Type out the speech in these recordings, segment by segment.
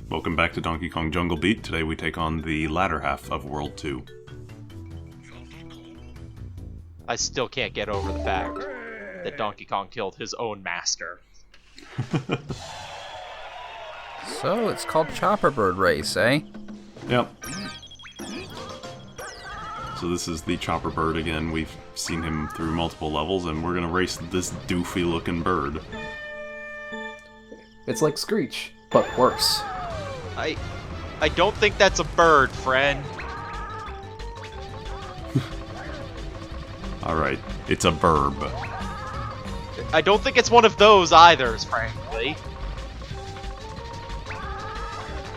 Welcome back to Donkey Kong Jungle Beat. Today we take on the latter half of World 2. I still can't get over the fact that Donkey Kong killed his own master. So, it's called Chopper Bird Race, eh? Yep. So this is the Chopper Bird again. We've seen him through multiple levels, and we're gonna race this doofy-looking bird. It's like Screech, but worse. I don't think that's a bird, friend. Alright, it's a burb. I don't think it's one of those either, frankly.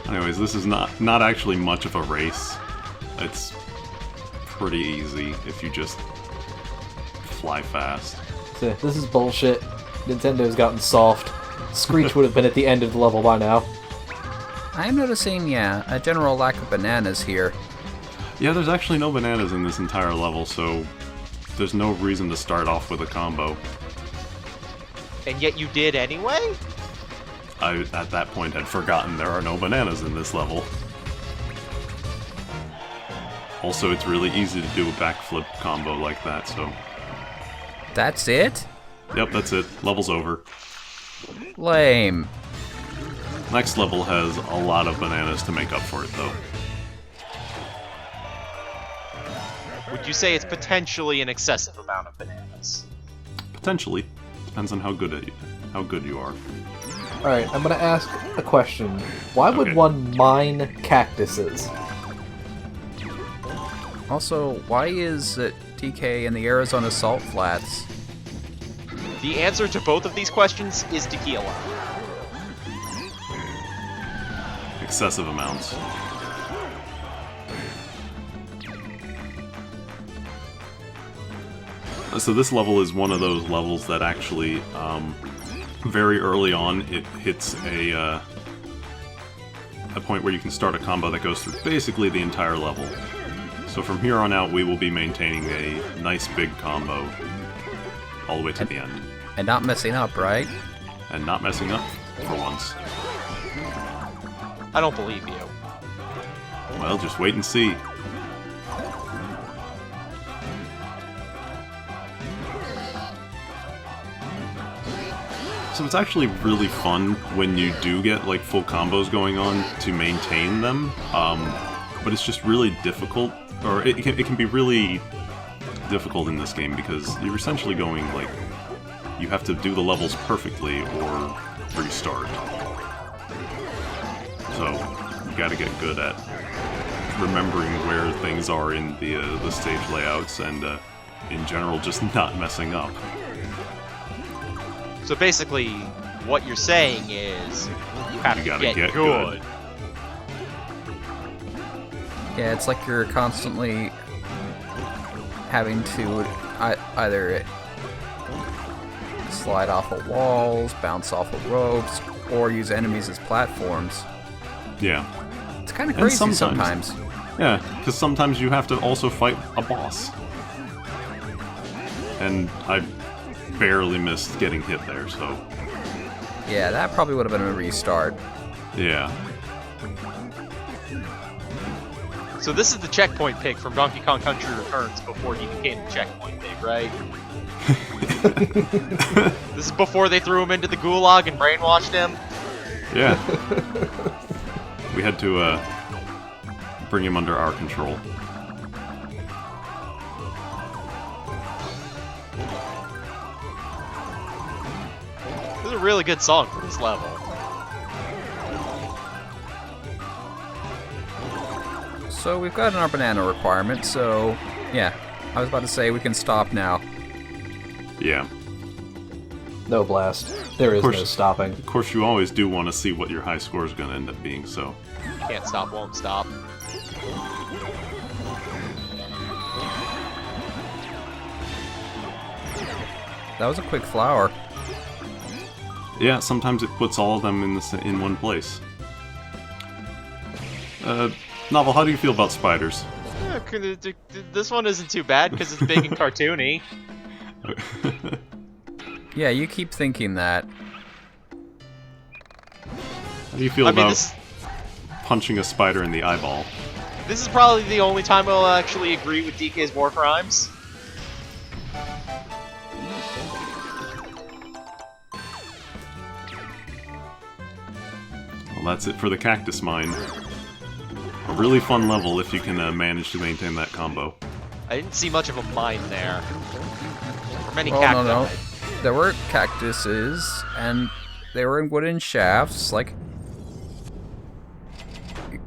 Anyways, this is not actually much of a race. It's pretty easy if you just fly fast. So, this is bullshit. Nintendo's gotten soft. Screech would have been at the end of the level by now. I'm noticing, a general lack of bananas here. Yeah, there's actually no bananas in this entire level, so there's no reason to start off with a combo. And yet you did anyway? I, at that point, had forgotten there are no bananas in this level. Also, it's really easy to do a backflip combo like that, so... That's it? Yep, that's it. Level's over. Lame. Next level has a lot of bananas to make up for it, though. Would you say it's potentially an excessive amount of bananas? Potentially. Depends on how good you are. Alright, I'm gonna ask a question. Why would one mine cactuses? Also, why is TK in the Arizona Salt Flats? The answer to both of these questions is tequila. Excessive amounts. So this level is one of those levels that actually, very early on, it hits a point where you can start a combo that goes through basically the entire level. So from here on out, we will be maintaining a nice big combo all the way to the end. And not messing up, right? And not messing up, for once. I don't believe you. Well, just wait and see. So it's actually really fun when you do get like full combos going on to maintain them, but it's just really difficult, or it can be really difficult in this game because you're essentially going like, you have to do the levels perfectly or restart. So you gotta get good at remembering where things are in the stage layouts and in general just not messing up. So basically, what you're saying is you have to gotta get good. Yeah, it's like you're constantly having to either slide off of walls, bounce off of ropes, or use enemies as platforms. Yeah. It's kind of crazy sometimes. Yeah, because sometimes you have to also fight a boss. And I barely missed getting hit there, so... Yeah, that probably would have been a restart. Yeah. So this is the checkpoint pig from Donkey Kong Country Returns before he became the checkpoint pig, right? This is before they threw him into the gulag and brainwashed him? Yeah. We had to bring him under our control. This is a really good song for this level. So we've gotten our banana requirement, so yeah, I was about to say we can stop now. Yeah. No blast. There is no stopping. Of course, you always do want to see what your high score is going to end up being, so... Can't stop, won't stop. That was a quick flower. Yeah, sometimes it puts all of them in one place. Novel, how do you feel about spiders? This one isn't too bad because it's big and cartoony. Yeah, you keep thinking that. How do you feel about... punching a spider in the eyeball. This is probably the only time I'll actually agree with DK's war crimes. Well, that's it for the cactus mine. A really fun level if you can manage to maintain that combo. I didn't see much of a mine there. Or many Well, cacti. no. There were cactuses, and they were in wooden shafts, like...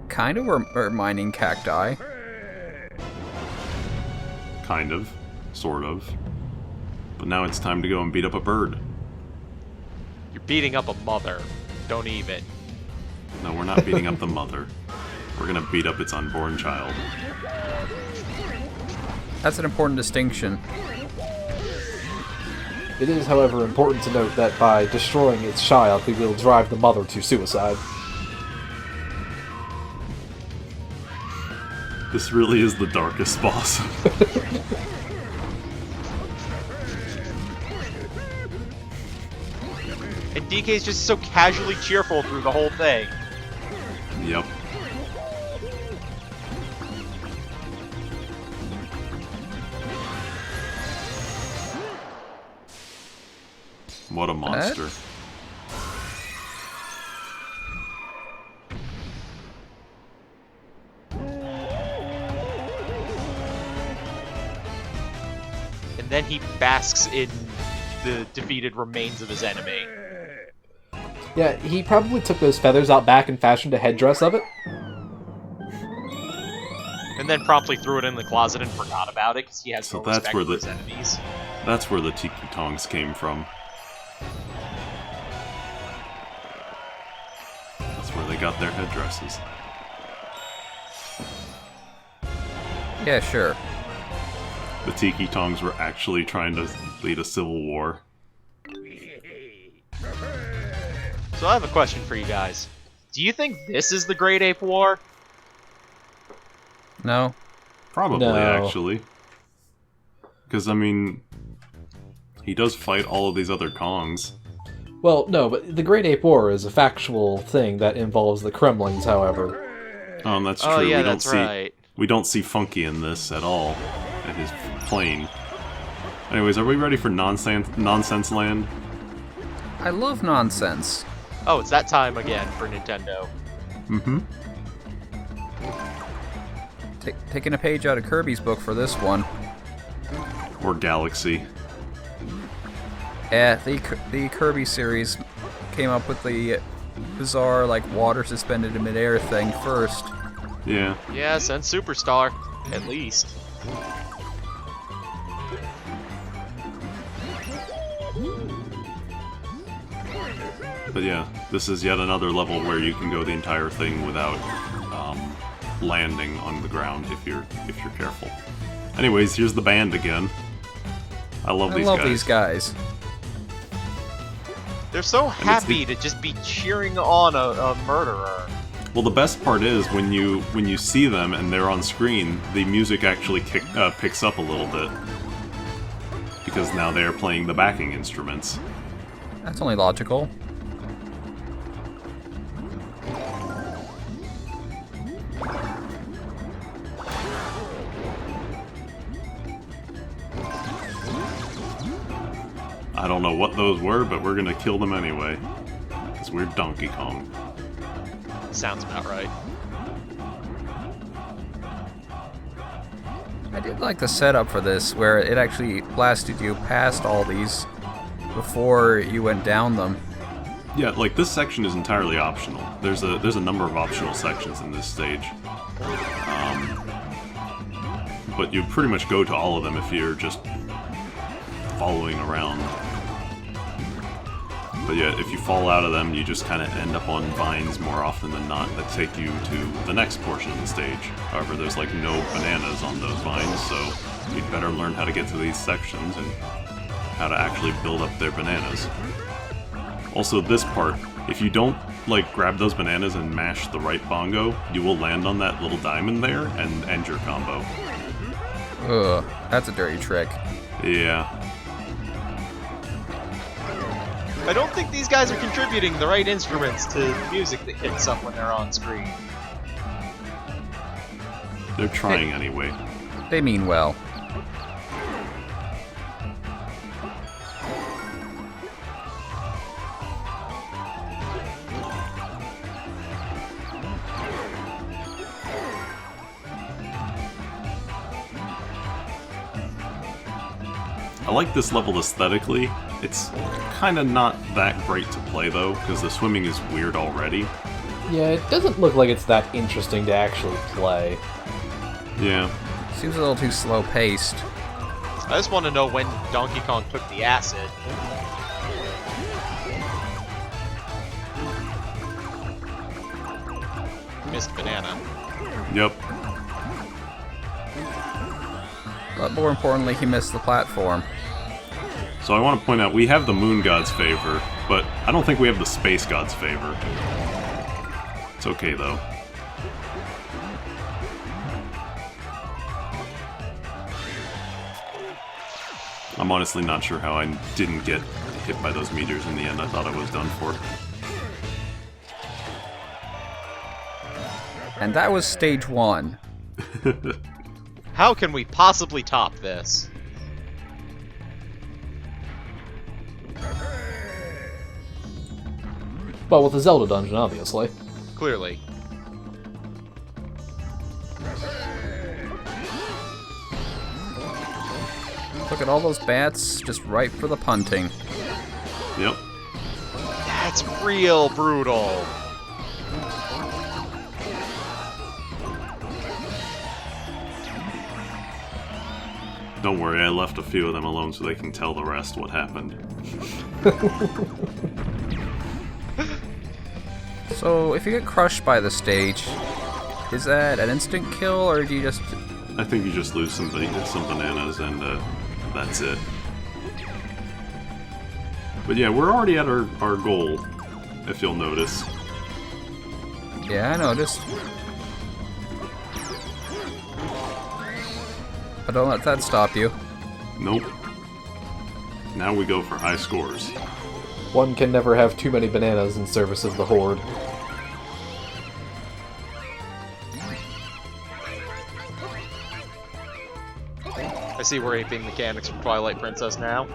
Kind of were mining cacti. Kind of. Sort of. But now it's time to go and beat up a bird. You're beating up a mother. Don't even. No, we're not beating up the mother. We're gonna beat up its unborn child. That's an important distinction. It is, however, important to note that by destroying its child, we will drive the mother to suicide. This really is the darkest boss. And DK's just so casually cheerful through the whole thing. Yep. What a monster. And then he basks in the defeated remains of his enemy. Yeah, he probably took those feathers out back and fashioned a headdress of it. And then promptly threw it in the closet and forgot about it because he has So no that's respect where for the- his enemies. That's where the tiki tongs came from. That's where they got their headdresses. Yeah, sure. The tiki tongs were actually trying to lead a civil war. So I have a question for you guys. Do you think this is the Great Ape War? No? Probably, No. actually. Because, I mean, he does fight all of these other Kongs. Well, no, but the Great Ape War is a factual thing that involves the Kremlings, however. Oh, that's true. Oh yeah, we don't that's see right. we don't see Funky in this at all. In his plane. Anyways, are we ready for nonsense land? I love nonsense. Oh, it's that time again for Nintendo. Mm-hmm. Taking a page out of Kirby's book for this one. Or Galaxy. Yeah, the Kirby series came up with the bizarre, like, water suspended in midair thing first. Yeah. Yes, and Superstar, at least. But yeah, this is yet another level where you can go the entire thing without landing on the ground if you're careful. Anyways, here's the band again. I love these guys. They're so it's happy to just be cheering on a murderer. Well, the best part is when you see them and they're on screen, the music actually picks up a little bit because now they are playing the backing instruments. That's only logical. I don't know what those were, but we're gonna kill them anyway. Because we're Donkey Kong. Sounds about right. I did like the setup for this, where it actually blasted you past all these before you went down them. Yeah, like this section is entirely optional. There's a number of optional sections in this stage. But you pretty much go to all of them if you're just following around. But yeah, if you fall out of them, you just kind of end up on vines more often than not that take you to the next portion of the stage. However, there's like no bananas on those vines, so you'd better learn how to get to these sections and how to actually build up their bananas. Also, this part, if you don't like grab those bananas and mash the right bongo, you will land on that little diamond there and end your combo. Ugh, that's a dirty trick. Yeah. I don't think these guys are contributing the right instruments to the music that kicks up when they're on screen. They're trying anyway. They mean well. I like this level aesthetically. It's kind of not that great to play though, because the swimming is weird already. Yeah, it doesn't look like it's that interesting to actually play. Yeah. Seems a little too slow-paced. I just want to know when Donkey Kong took the acid. Missed banana. Yep. But more importantly, he missed the platform. So I want to point out, we have the Moon God's favor, but I don't think we have the Space God's favor. It's okay, though. I'm honestly not sure how I didn't get hit by those meteors in the end. I thought I was done for. And that was stage 1. How can we possibly top this? Well, with the Zelda dungeon, obviously. Clearly. Look at all those bats, just ripe for the punting. Yep. That's real brutal. Don't worry, I left a few of them alone so they can tell the rest what happened. So, if you get crushed by the stage, is that an instant kill, or do you just... I think you just lose some bananas and that's it. But yeah, we're already at our goal, if you'll notice. Yeah, I noticed. But don't let that stop you. Nope. Now we go for high scores. One can never have too many bananas in service of the Horde. I see we're aping mechanics from Twilight Princess now.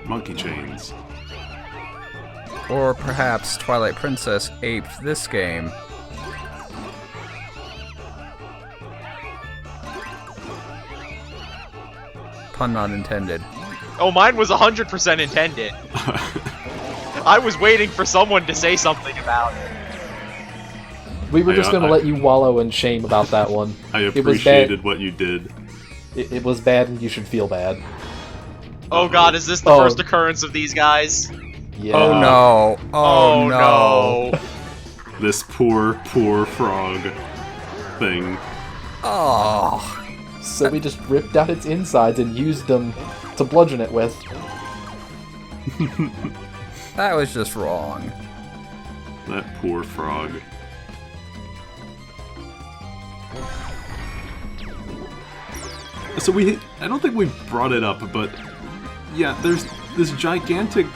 Monkey chains. Or perhaps Twilight Princess aped this game. Pun not intended. Oh, mine was 100% intended. I was waiting for someone to say something about it. We were just going to let you wallow in shame about that one. I It was appreciated what you did. It was bad and you should feel bad. Oh god, is this the first occurrence of these guys? Yeah. Oh no! Oh, no! This poor frog thing. Oh! So we just ripped out its insides and used them to bludgeon it with. That was just wrong. That poor frog. So I don't think we brought it up, but yeah, there's this gigantic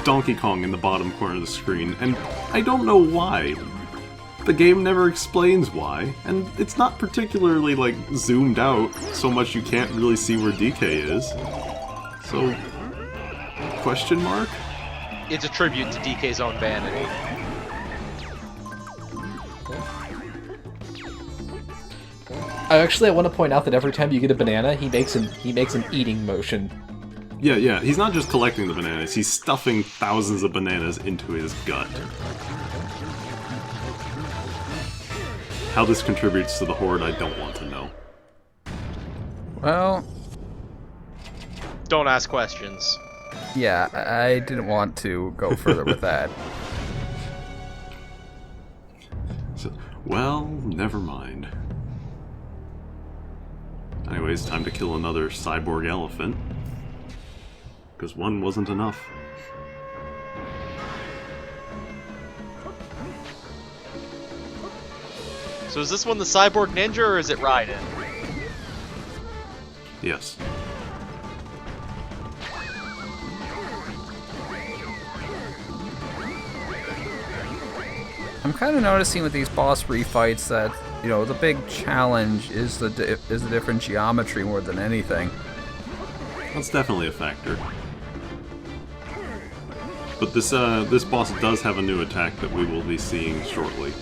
Donkey Kong in the bottom corner of the screen, and I don't know why. The game never explains why, and it's not particularly, like, zoomed out so much you can't really see where DK is. So, question mark? It's a tribute to DK's own vanity. I want to point out that every time you get a banana, he makes an eating motion. Yeah, he's not just collecting the bananas, he's stuffing thousands of bananas into his gut. How this contributes to the Horde, I don't want to know. Well, Don't ask questions. yeah, I didn't want to go further with that. So, well, never mind. Anyways, time to kill another cyborg elephant. Because one wasn't enough. So is this one the Cyborg Ninja, or is it Raiden? Yes. I'm kind of noticing with these boss refights that you know, the big challenge is the different geometry more than anything. That's definitely a factor. But this boss does have a new attack that we will be seeing shortly.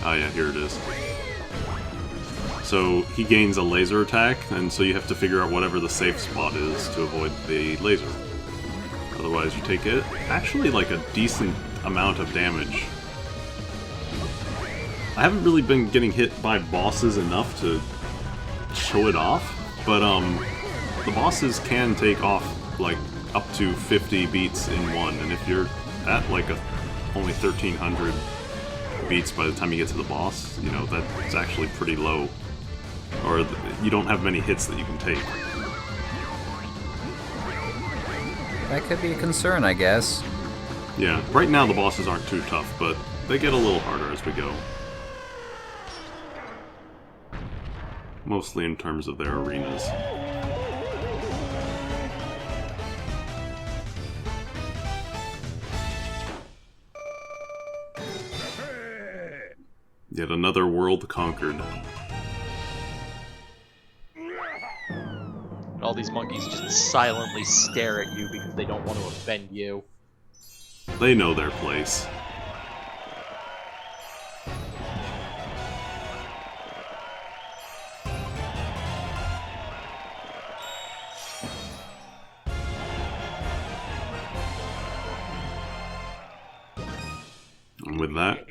Oh yeah, here it is. So he gains a laser attack, and so you have to figure out whatever the safe spot is to avoid the laser. Otherwise you take it actually like a decent amount of damage. I haven't really been getting hit by bosses enough to show it off, but the bosses can take off like up to 50 beats in one, and if you're at like only 1300 beats by the time you get to the boss, you know, that's actually pretty low. Or you don't have many hits that you can take. That could be a concern, I guess. Yeah, right now the bosses aren't too tough, but they get a little harder as we go. Mostly in terms of their arenas. Yet another world conquered. All these monkeys just silently stare at you because they don't want to offend you. They know their place. And with that,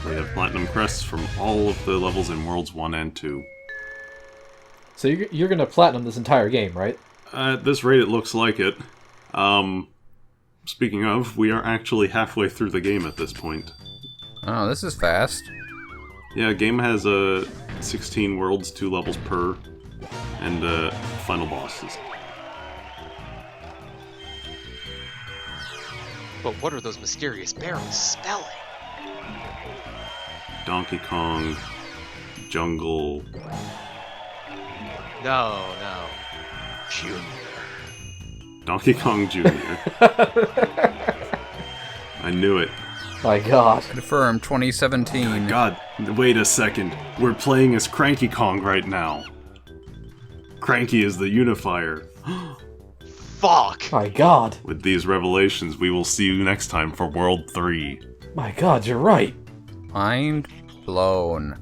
we have Platinum Crests from all of the levels in Worlds 1 and 2. So you're gonna platinum this entire game, right? At this rate, it looks like it. Speaking of, we are actually halfway through the game at this point. Oh, this is fast. Yeah, game has 16 worlds, 2 levels per, and final bosses. But what are those mysterious barrels spelling? Donkey Kong, Jungle. No. Junior. Donkey Kong Jr. I knew it. My God. Confirmed 2017. God, wait a second. We're playing as Cranky Kong right now. Cranky is the unifier. Fuck! My God. With these revelations, we will see you next time for World 3. My God, you're right. Mind blown.